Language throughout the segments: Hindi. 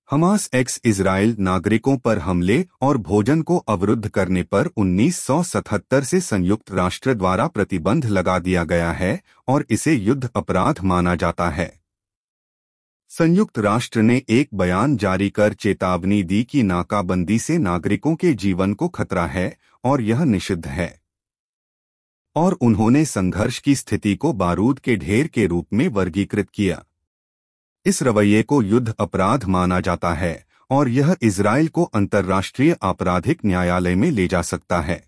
हमास एक्स इजराइल नागरिकों पर हमले और भोजन को अवरुद्ध करने पर 1977 से संयुक्त राष्ट्र द्वारा प्रतिबंध लगा दिया गया है और इसे युद्ध अपराध माना जाता है। संयुक्त राष्ट्र ने एक बयान जारी कर चेतावनी दी कि नाकाबंदी से नागरिकों के जीवन को खतरा है और यह निषिद्ध है, और उन्होंने संघर्ष की स्थिति को बारूद के ढेर के रूप में वर्गीकृत किया। इस रवैये को युद्ध अपराध माना जाता है और यह इजराइल को अंतर्राष्ट्रीय आपराधिक न्यायालय में ले जा सकता है।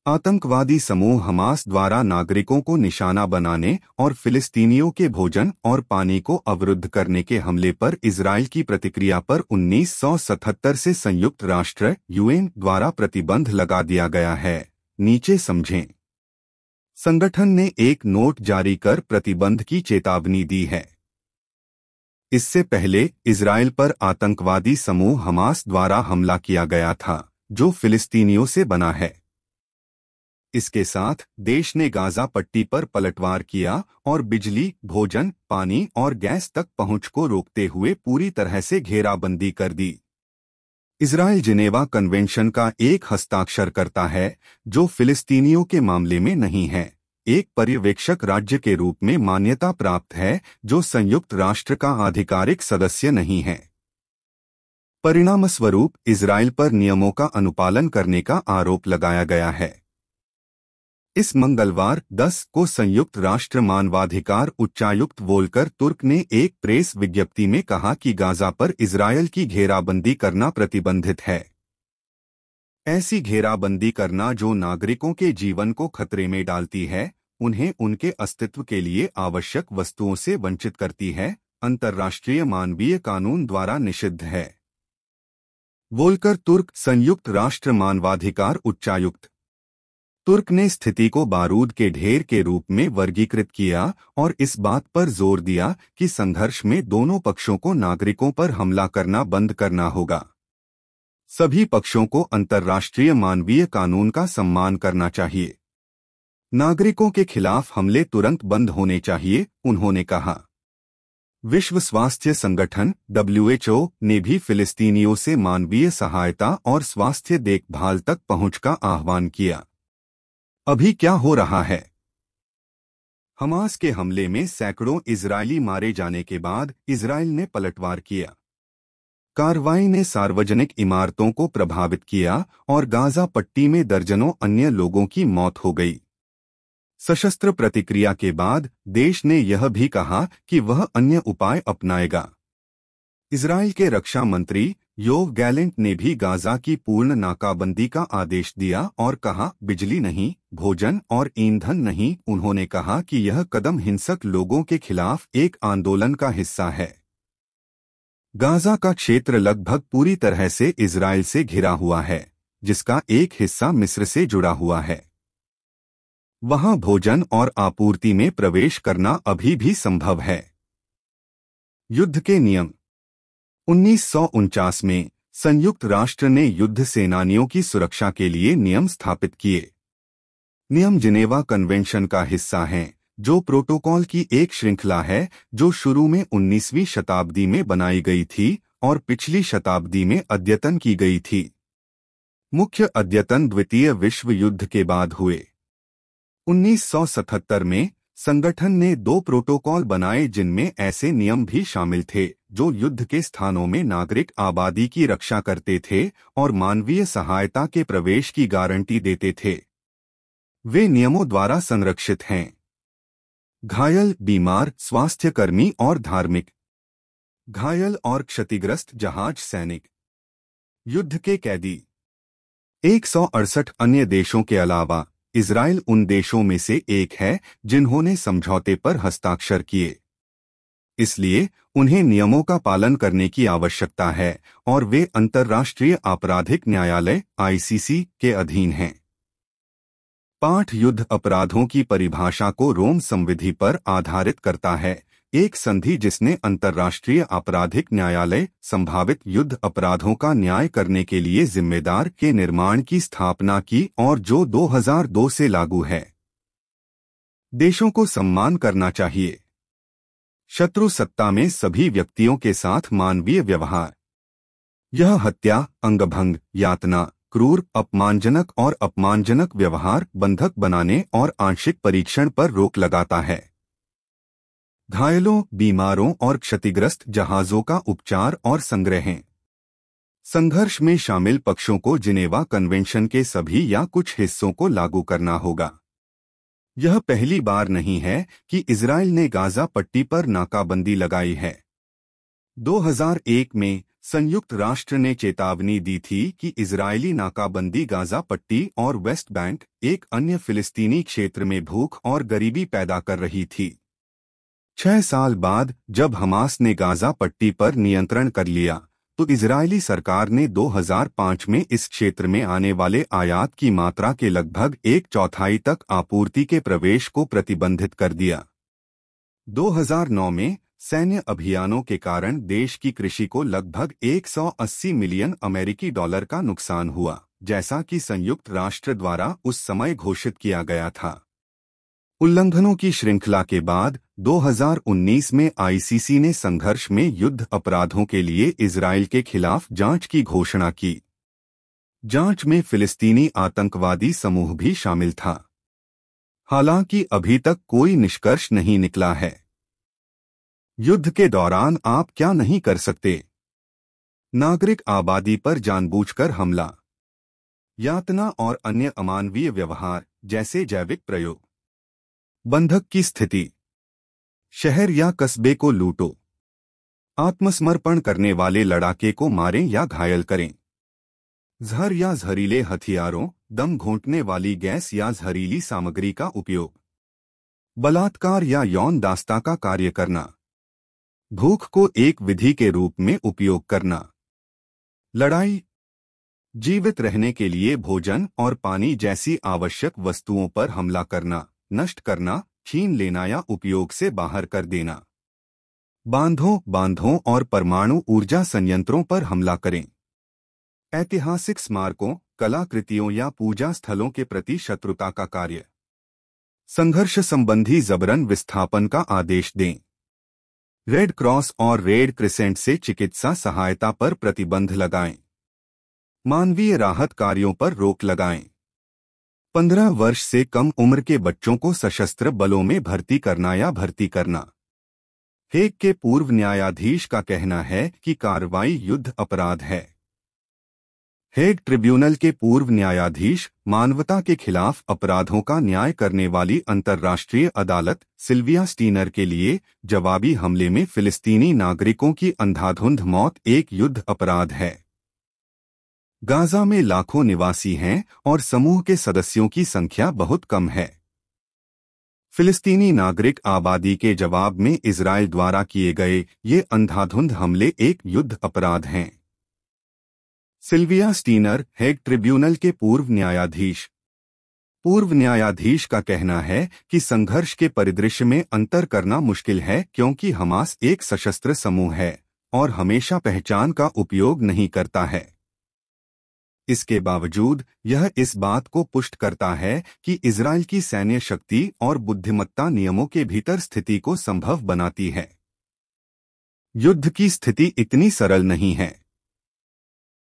आतंकवादी समूह हमास द्वारा नागरिकों को निशाना बनाने और फिलिस्तीनियों के भोजन और पानी को अवरुद्ध करने के हमले पर इजराइल की प्रतिक्रिया पर 1977 से संयुक्त राष्ट्र यूएन द्वारा प्रतिबंध लगा दिया गया है। नीचे समझें। संगठन ने एक नोट जारी कर प्रतिबंध की चेतावनी दी है। इससे पहले इजराइल पर आतंकवादी समूह हमास द्वारा हमला किया गया था, जो फिलिस्तीनियों से बना है। इसके साथ देश ने गाजा पट्टी पर पलटवार किया और बिजली, भोजन, पानी और गैस तक पहुंच को रोकते हुए पूरी तरह से घेराबंदी कर दी। इजराइल जिनेवा कन्वेंशन का एक हस्ताक्षर करता है, जो फिलिस्तीनियों के मामले में नहीं है, एक पर्यवेक्षक राज्य के रूप में मान्यता प्राप्त है, जो संयुक्त राष्ट्र का आधिकारिक सदस्य नहीं है। परिणामस्वरूप इजराइल पर नियमों का अनुपालन करने का आरोप लगाया गया है। इस मंगलवार 10 को संयुक्त राष्ट्र मानवाधिकार उच्चायुक्त वोल्कर तुर्क ने एक प्रेस विज्ञप्ति में कहा कि गाजा पर इजराइल की घेराबंदी करना प्रतिबंधित है। ऐसी घेराबंदी करना जो नागरिकों के जीवन को खतरे में डालती है, उन्हें उनके अस्तित्व के लिए आवश्यक वस्तुओं से वंचित करती है, अंतर्राष्ट्रीय मानवीय कानून द्वारा निषिद्ध है। वोल्कर तुर्क, संयुक्त राष्ट्र मानवाधिकार उच्चायुक्त। तुर्क ने स्थिति को बारूद के ढेर के रूप में वर्गीकृत किया और इस बात पर जोर दिया कि संघर्ष में दोनों पक्षों को नागरिकों पर हमला करना बंद करना होगा। सभी पक्षों को अंतर्राष्ट्रीय मानवीय कानून का सम्मान करना चाहिए। नागरिकों के खिलाफ हमले तुरंत बंद होने चाहिए, उन्होंने कहा। विश्व स्वास्थ्य संगठन WHO ने भी फिलिस्तीनियों से मानवीय सहायता और स्वास्थ्य देखभाल तक पहुंच का आह्वान किया। अभी क्या हो रहा है? हमास के हमले में सैकड़ों इजरायली मारे जाने के बाद इजराइल ने पलटवार किया। कार्रवाई ने सार्वजनिक इमारतों को प्रभावित किया और गाजा पट्टी में दर्जनों अन्य लोगों की मौत हो गई। सशस्त्र प्रतिक्रिया के बाद देश ने यह भी कहा कि वह अन्य उपाय अपनाएगा। इजराइल के रक्षा मंत्री योव गैलेंट ने भी गाजा की पूर्ण नाकाबंदी का आदेश दिया और कहा, बिजली नहीं, भोजन और ईंधन नहीं। उन्होंने कहा कि यह कदम हिंसक लोगों के खिलाफ एक आंदोलन का हिस्सा है। गाजा का क्षेत्र लगभग पूरी तरह से इजराइल से घिरा हुआ है, जिसका एक हिस्सा मिस्र से जुड़ा हुआ है। वहां भोजन और आपूर्ति में प्रवेश करना अभी भी संभव है। युद्ध के नियम। 1949 में संयुक्त राष्ट्र ने युद्ध सेनानियों की सुरक्षा के लिए नियम स्थापित किए। नियम जिनेवा कन्वेंशन का हिस्सा हैं, जो प्रोटोकॉल की एक श्रृंखला है जो शुरू में 19वीं शताब्दी में बनाई गई थी और पिछली शताब्दी में अद्यतन की गई थी। मुख्य अद्यतन द्वितीय विश्व युद्ध के बाद हुए। 1977 में संगठन ने 2 प्रोटोकॉल बनाए जिनमें ऐसे नियम भी शामिल थे जो युद्ध के स्थानों में नागरिक आबादी की रक्षा करते थे और मानवीय सहायता के प्रवेश की गारंटी देते थे। वे नियमों द्वारा संरक्षित हैं। घायल, बीमार, स्वास्थ्यकर्मी और धार्मिक। घायल और क्षतिग्रस्त जहाज सैनिक। युद्ध के कैदी। 168 अन्य देशों के अलावा इजराइल उन देशों में से एक है जिन्होंने समझौते पर हस्ताक्षर किए। इसलिए उन्हें नियमों का पालन करने की आवश्यकता है और वे अंतर्राष्ट्रीय आपराधिक न्यायालय ICC के अधीन हैं। पाठ युद्ध अपराधों की परिभाषा को रोम संविधि पर आधारित करता है, एक संधि जिसने अंतर्राष्ट्रीय आपराधिक न्यायालय संभावित युद्ध अपराधों का न्याय करने के लिए जिम्मेदार के निर्माण की स्थापना की और जो 2002 से लागू है। देशों को सम्मान करना चाहिए। शत्रु सत्ता में सभी व्यक्तियों के साथ मानवीय व्यवहार। यह हत्या, अंगभंग, यातना, क्रूर, अपमानजनक और अपमानजनक व्यवहार, बंधक बनाने और आंशिक परीक्षण पर रोक लगाता है। घायलों, बीमारों और क्षतिग्रस्त जहाजों का उपचार और संग्रह। संघर्ष में शामिल पक्षों को जिनेवा कन्वेंशन के सभी या कुछ हिस्सों को लागू करना होगा। यह पहली बार नहीं है कि इजराइल ने गाजा पट्टी पर नाकाबंदी लगाई है। 2001 में संयुक्त राष्ट्र ने चेतावनी दी थी कि इजरायली नाकाबंदी गाजा पट्टी और वेस्ट बैंक, एक अन्य फिलिस्तीनी क्षेत्र में भूख और गरीबी पैदा कर रही थी। 6 साल बाद जब हमास ने गाजा पट्टी पर नियंत्रण कर लिया, तो इजरायली सरकार ने 2005 में इस क्षेत्र में आने वाले आयात की मात्रा के लगभग 1/4 तक आपूर्ति के प्रवेश को प्रतिबंधित कर दिया। 2009 में सैन्य अभियानों के कारण देश की कृषि को लगभग 180 मिलियन अमेरिकी डॉलर का नुकसान हुआ, जैसा कि संयुक्त राष्ट्र द्वारा उस समय घोषित किया गया था। उल्लंघनों की श्रृंखला के बाद 2019 में आईसीसी ने संघर्ष में युद्ध अपराधों के लिए इजराइल के खिलाफ जांच की घोषणा की। जांच में फिलिस्तीनी आतंकवादी समूह भी शामिल था। हालांकि अभी तक कोई निष्कर्ष नहीं निकला है। युद्ध के दौरान आप क्या नहीं कर सकते? नागरिक आबादी पर जानबूझकर हमला, यातना और अन्य अमानवीय व्यवहार जैसे जैविक प्रयोग, बंधक की स्थिति, शहर या कस्बे को लूटो, आत्मसमर्पण करने वाले लड़ाके को मारें या घायल करें, जहर या जहरीले हथियारों, दम घोंटने वाली गैस या जहरीली सामग्री का उपयोग, बलात्कार या यौन दास्ता का कार्य करना, भूख को एक विधि के रूप में उपयोग करना, लड़ाई, जीवित रहने के लिए भोजन और पानी जैसी आवश्यक वस्तुओं पर हमला करना, नष्ट करना, छीन लेना या उपयोग से बाहर कर देना, बांधों और परमाणु ऊर्जा संयंत्रों पर हमला करें, ऐतिहासिक स्मारकों, कलाकृतियों या पूजा स्थलों के प्रति शत्रुता का कार्य, संघर्ष संबंधी जबरन विस्थापन का आदेश दें, रेड क्रॉस और रेड क्रिसेंट से चिकित्सा सहायता पर प्रतिबंध लगाएं, मानवीय राहत कार्यों पर रोक लगाएं, 15 वर्ष से कम उम्र के बच्चों को सशस्त्र बलों में भर्ती करना या भर्ती करना। हेग के पूर्व न्यायाधीश का कहना है कि कार्रवाई युद्ध अपराध है। हेग ट्रिब्यूनल के पूर्व न्यायाधीश, मानवता के खिलाफ अपराधों का न्याय करने वाली अंतर्राष्ट्रीय अदालत सिल्विया स्टीनर के लिए जवाबी हमले में फिलिस्तीनी नागरिकों की अंधाधुंध मौत एक युद्ध अपराध है। गाजा में लाखों निवासी हैं और समूह के सदस्यों की संख्या बहुत कम है। फिलिस्तीनी नागरिक आबादी के जवाब में इजराइल द्वारा किए गए ये अंधाधुंध हमले एक युद्ध अपराध हैं। सिल्विया स्टीनर, हेग ट्रिब्यूनल के पूर्व न्यायाधीश का कहना है कि संघर्ष के परिदृश्य में अंतर करना मुश्किल है क्योंकि हमास एक सशस्त्र समूह है और हमेशा पहचान का उपयोग नहीं करता है। इसके बावजूद यह इस बात को पुष्ट करता है कि इजराइल की सैन्य शक्ति और बुद्धिमत्ता नियमों के भीतर स्थिति को संभव बनाती है। युद्ध की स्थिति इतनी सरल नहीं है,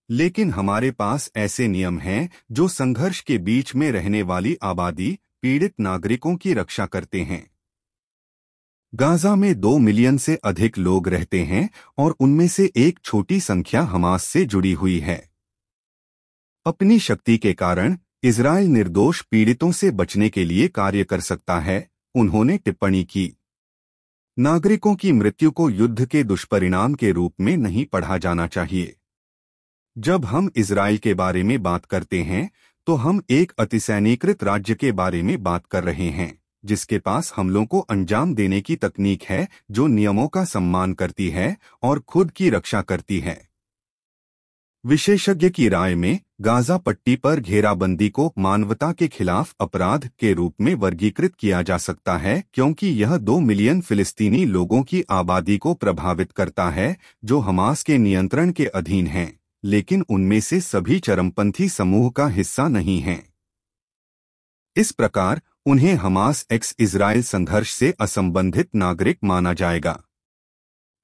लेकिन हमारे पास ऐसे नियम हैं जो संघर्ष के बीच में रहने वाली आबादी, पीड़ित नागरिकों की रक्षा करते हैं। गाजा में 2 मिलियन से अधिक लोग रहते हैं और उनमें से एक छोटी संख्या हमास से जुड़ी हुई है। अपनी शक्ति के कारण इजराइल निर्दोष पीड़ितों से बचने के लिए कार्य कर सकता है, उन्होंने टिप्पणी की। नागरिकों की मृत्यु को युद्ध के दुष्परिणाम के रूप में नहीं पढ़ा जाना चाहिए। जब हम इजराइल के बारे में बात करते हैं तो हम एक अतिसैनिकृत राज्य के बारे में बात कर रहे हैं, जिसके पास हमलों को अंजाम देने की तकनीक है, जो नियमों का सम्मान करती है और खुद की रक्षा करती है। विशेषज्ञ की राय में गाजा पट्टी पर घेराबंदी को मानवता के खिलाफ अपराध के रूप में वर्गीकृत किया जा सकता है क्योंकि यह 2 मिलियन फिलिस्तीनी लोगों की आबादी को प्रभावित करता है जो हमास के नियंत्रण के अधीन हैं, लेकिन उनमें से सभी चरमपंथी समूह का हिस्सा नहीं हैं। इस प्रकार उन्हें हमास एक्स इजराइल संघर्ष से असंबंधित नागरिक माना जाएगा।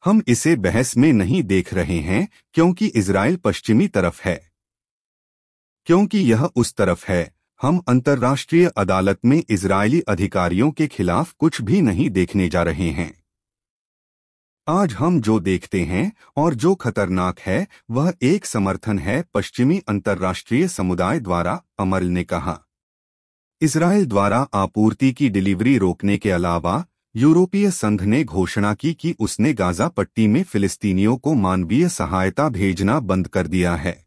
हम इसे बहस में नहीं देख रहे हैं क्योंकि इजराइल पश्चिमी तरफ है। क्योंकि यह उस तरफ है, हम अंतर्राष्ट्रीय अदालत में इजरायली अधिकारियों के खिलाफ कुछ भी नहीं देखने जा रहे हैं। आज हम जो देखते हैं और जो खतरनाक है वह एक समर्थन है पश्चिमी अंतर्राष्ट्रीय समुदाय द्वारा, अमल ने कहा। इजराइल द्वारा आपूर्ति की डिलीवरी रोकने के अलावा यूरोपीय संघ ने घोषणा की कि उसने गाजा पट्टी में फिलिस्तीनियों को मानवीय सहायता भेजना बंद कर दिया है।